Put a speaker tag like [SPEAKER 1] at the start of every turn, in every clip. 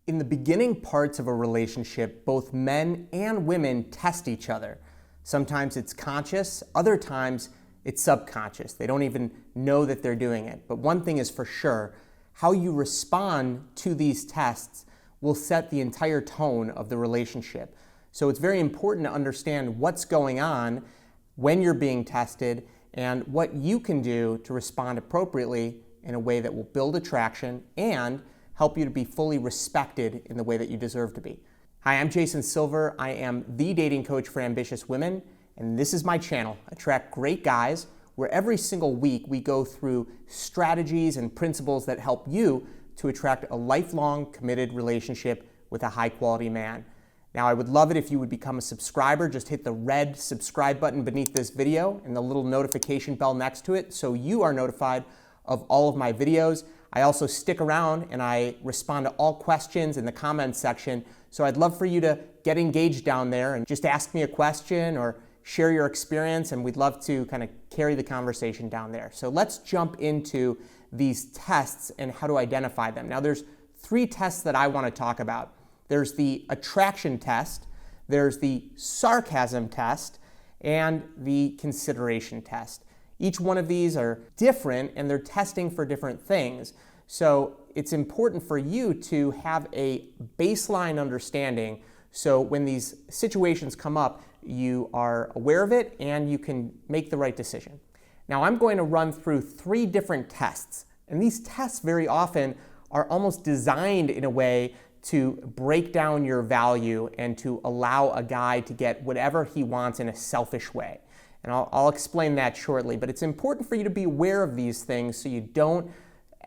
[SPEAKER 1] In the beginning parts of a relationship, both men and women test each other. Sometimes it's conscious, other times it's subconscious. They don't even know that they're doing it. But one thing is for sure, how you respond to these tests will set the entire tone of the relationship. So it's very important to understand what's going on when you're being tested and what you can do to respond appropriately in a way that will build attraction and help you to be fully respected in the way that you deserve to be. Hi, I'm Jason Silver. I am the dating coach for ambitious women, and this is my channel, Attract Great Guys, where every single week we go through strategies and principles that help you to attract a lifelong committed relationship with a high-quality man. Now, I would love it if you would become a subscriber. Just hit the red subscribe button beneath this video and the little notification bell next to it so you are notified of all of my videos. I also stick around and I respond to all questions in the comments section. So I'd love for you to get engaged down there and just ask me a question or share your experience, and we'd love to kind of carry the conversation down there. So let's jump into these tests and how to identify them. Now, there's 3 tests that I want to talk about. There's the attraction test, there's the sarcasm test, and the consideration test. Each one of these are different and they're testing for different things. So it's important for you to have a baseline understanding so when these situations come up, you are aware of it and you can make the right decision. Now, I'm going to run through 3 different tests, and these tests very often are almost designed in a way to break down your value and to allow a guy to get whatever he wants in a selfish way. And I'll explain that shortly, but it's important for you to be aware of these things so you don't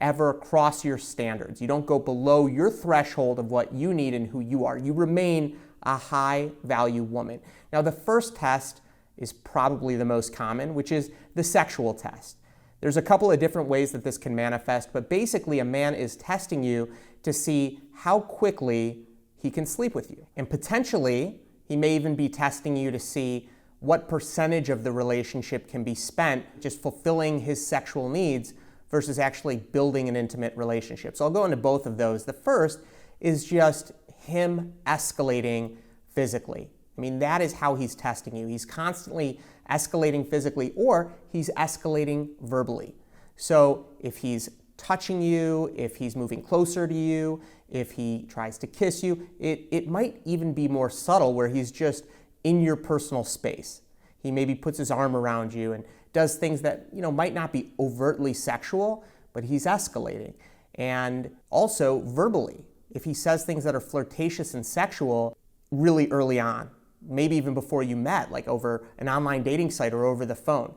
[SPEAKER 1] ever cross your standards. You don't go below your threshold of what you need and who you are. You remain a high-value woman. Now, the first test is probably the most common, which is the sexual test. There's a couple of different ways that this can manifest, but basically a man is testing you to see how quickly he can sleep with you. And potentially, he may even be testing you to see what percentage of the relationship can be spent just fulfilling his sexual needs versus actually building an intimate relationship. So I'll go into both of those. The first is just him escalating physically. I mean, that is how he's testing you. He's constantly escalating physically, or he's escalating verbally. So if he's touching you, if he's moving closer to you, if he tries to kiss you, it might even be more subtle where he's just in your personal space. He maybe puts his arm around you and does things that might not be overtly sexual, but he's escalating. And also verbally, if he says things that are flirtatious and sexual really early on, maybe even before you met, like over an online dating site or over the phone,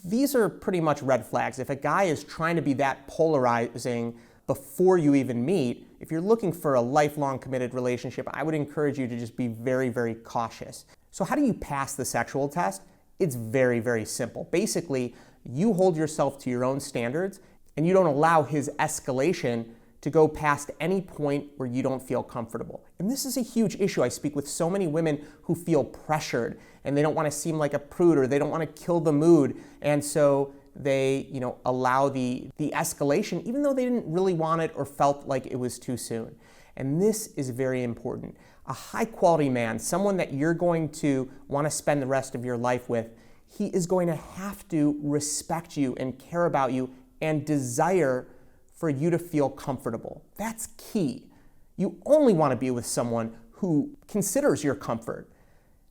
[SPEAKER 1] these are pretty much red flags. If a guy is trying to be that polarizing before you even meet, if you're looking for a lifelong committed relationship, I would encourage you to just be very, very cautious. So how do you pass the sexual test? It's very, very simple. Basically, you hold yourself to your own standards and you don't allow his escalation to go past any point where you don't feel comfortable. And this is a huge issue. I speak with so many women who feel pressured and they don't want to seem like a prude or they don't want to kill the mood. And so they, allow the escalation even though they didn't really want it or felt like it was too soon. And this is very important. A high quality man, someone that you're going to want to spend the rest of your life with, he is going to have to respect you and care about you and desire for you to feel comfortable. That's key. You only want to be with someone who considers your comfort,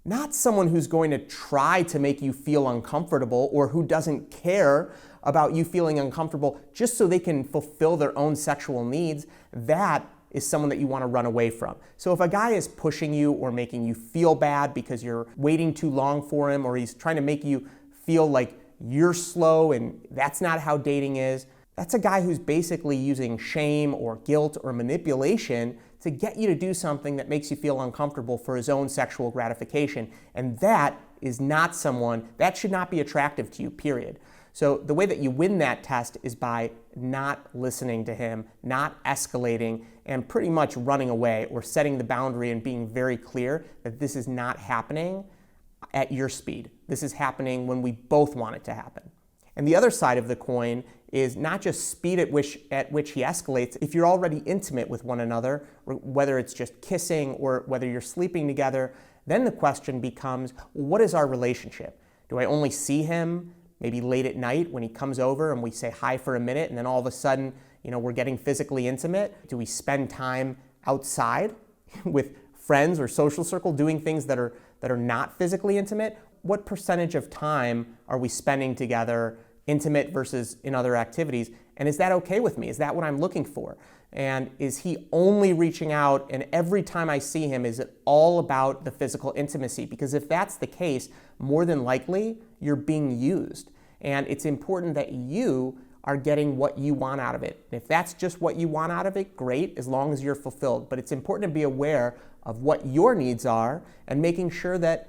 [SPEAKER 1] not someone who's going to try to make you feel uncomfortable or who doesn't care about you feeling uncomfortable just so they can fulfill their own sexual needs. That is someone that you want to run away from. So if a guy is pushing you or making you feel bad because you're waiting too long for him, or he's trying to make you feel like you're slow and that's not how dating is, that's a guy who's basically using shame or guilt or manipulation to get you to do something that makes you feel uncomfortable for his own sexual gratification. And that is not someone, that should not be attractive to you, period. So the way that you win that test is by not listening to him, not escalating, and pretty much running away or setting the boundary and being very clear that this is not happening at your speed. This is happening when we both want it to happen. And the other side of the coin is not just speed at which he escalates. If you're already intimate with one another, whether it's just kissing or whether you're sleeping together, then the question becomes, what is our relationship? Do I only see him maybe late at night when he comes over and we say hi for a minute, and then all of a sudden, we're getting physically intimate? Do we spend time outside with friends or social circle doing things that are not physically intimate? What percentage of time are we spending together, intimate versus in other activities? And is that okay with me? Is that what I'm looking for? And is he only reaching out, and every time I see him, is it all about the physical intimacy? Because if that's the case, more than likely, you're being used. And it's important that you are getting what you want out of it. And if that's just what you want out of it, great, as long as you're fulfilled. But it's important to be aware of what your needs are and making sure that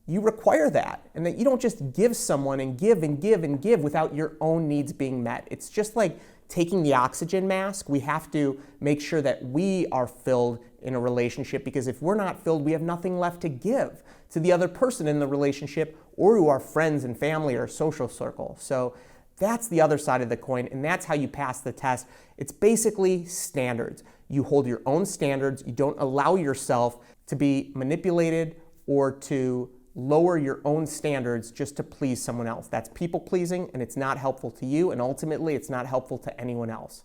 [SPEAKER 1] you require that, and that you don't just give someone and give and give and give without your own needs being met. It's just like taking the oxygen mask. We have to make sure that we are filled in a relationship, because if we're not filled, we have nothing left to give to the other person in the relationship or to our friends and family or social circle. So that's the other side of the coin, and that's how you pass the test. It's basically standards. You hold your own standards. You don't allow yourself to be manipulated or to lower your own standards just to please someone else. That's people pleasing, and it's not helpful to you, and ultimately it's not helpful to anyone else.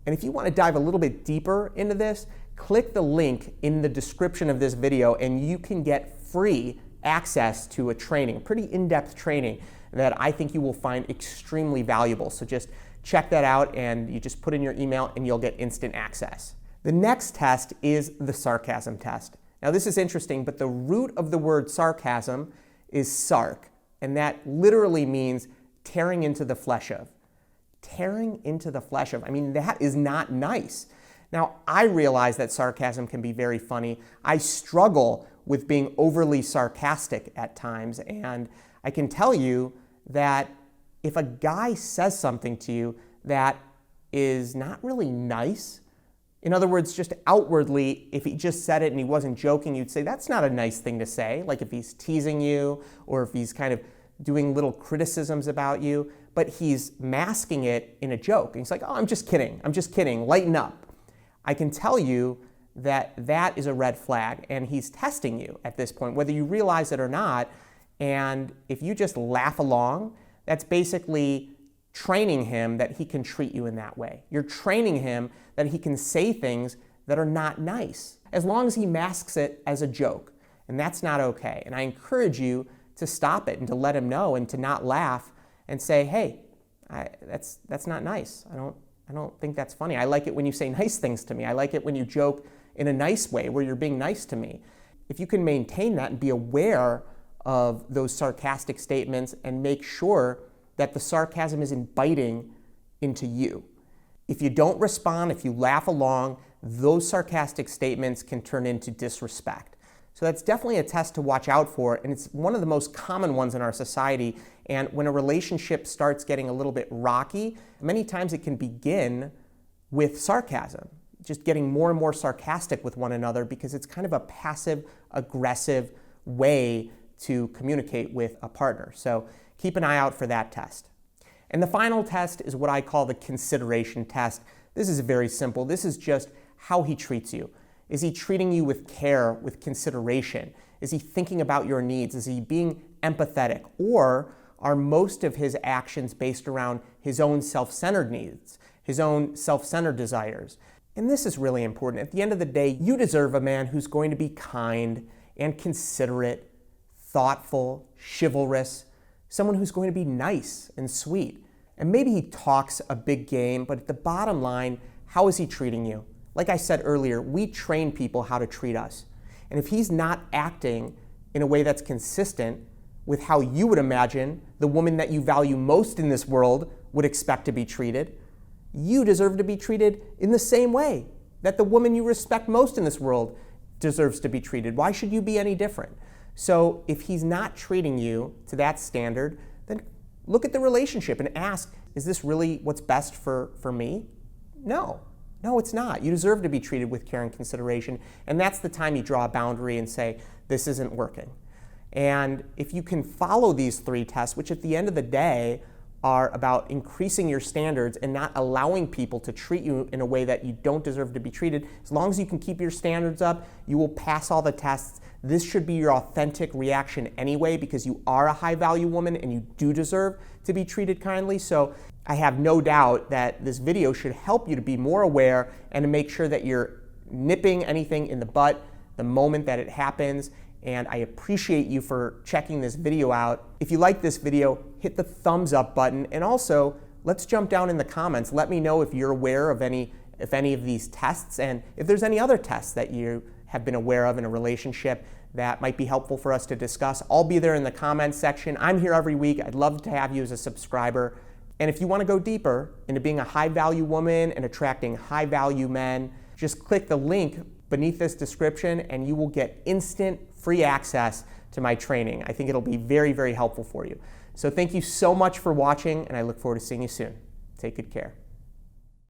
[SPEAKER 1] And if you want to dive a little bit deeper into this, click the link in the description of this video and you can get free access to a training, pretty in-depth training that I think you will find extremely valuable. So just check that out, and you just put in your email and you'll get instant access. The next test is the sarcasm test. Now this is interesting, but the root of the word sarcasm is sark, and that literally means tearing into the flesh of. Tearing into the flesh of. I mean, that is not nice. Now, I realize that sarcasm can be very funny. I struggle with being overly sarcastic at times, and I can tell you that if a guy says something to you that is not really nice, in other words, just outwardly, if he just said it and he wasn't joking, you'd say, that's not a nice thing to say. Like if he's teasing you or if he's kind of doing little criticisms about you, but he's masking it in a joke. And he's like, oh, I'm just kidding, lighten up. I can tell you that that is a red flag, and he's testing you at this point, whether you realize it or not. And if you just laugh along, that's basically training him that he can treat you in that way. You're training him that he can say things that are not nice, as long as he masks it as a joke. And that's not okay. And I encourage you to stop it and to let him know and to not laugh and say, hey, that's not nice. I don't think that's funny. I like it when you say nice things to me. I like it when you joke in a nice way where you're being nice to me. If you can maintain that and be aware of those sarcastic statements and make sure that the sarcasm isn't biting into you. If you don't respond, if you laugh along, those sarcastic statements can turn into disrespect. So that's definitely a test to watch out for, and it's one of the most common ones in our society. And when a relationship starts getting a little bit rocky, many times it can begin with sarcasm, just getting more and more sarcastic with one another, because it's kind of a passive-aggressive way to communicate with a partner. So keep an eye out for that test. And the final test is what I call the consideration test. This is very simple. This is just how he treats you. Is he treating you with care, with consideration? Is he thinking about your needs? Is he being empathetic? Or are most of his actions based around his own self-centered needs, his own self-centered desires? And this is really important. At the end of the day, you deserve a man who's going to be kind and considerate, thoughtful, chivalrous, someone who's going to be nice and sweet. And maybe he talks a big game, but at the bottom line, how is he treating you? Like I said earlier, we train people how to treat us. And if he's not acting in a way that's consistent with how you would imagine the woman that you value most in this world would expect to be treated, you deserve to be treated in the same way that the woman you respect most in this world deserves to be treated. Why should you be any different? So if he's not treating you to that standard, then look at the relationship and ask, is this really what's best for me? No, it's not. You deserve to be treated with care and consideration, and that's the time you draw a boundary and say, this isn't working. And if you can follow these 3 tests, which at the end of the day are about increasing your standards and not allowing people to treat you in a way that you don't deserve to be treated. As long as you can keep your standards up, you will pass all the tests. This should be your authentic reaction anyway, because you are a high-value woman and you do deserve to be treated kindly. So I have no doubt that this video should help you to be more aware and to make sure that you're nipping anything in the butt the moment that it happens. And I appreciate you for checking this video out. If you like this video, hit the thumbs up button, and also let's jump down in the comments. Let me know if you're aware of any of these tests, and if there's any other tests that you have been aware of in a relationship that might be helpful for us to discuss. I'll be there in the comments section. I'm here every week. I'd love to have you as a subscriber. And if you want to go deeper into being a high-value woman and attracting high-value men, just click the link beneath this description and you will get instant free access to my training. I think it'll be very, very helpful for you. So thank you so much for watching, and I look forward to seeing you soon. Take good care.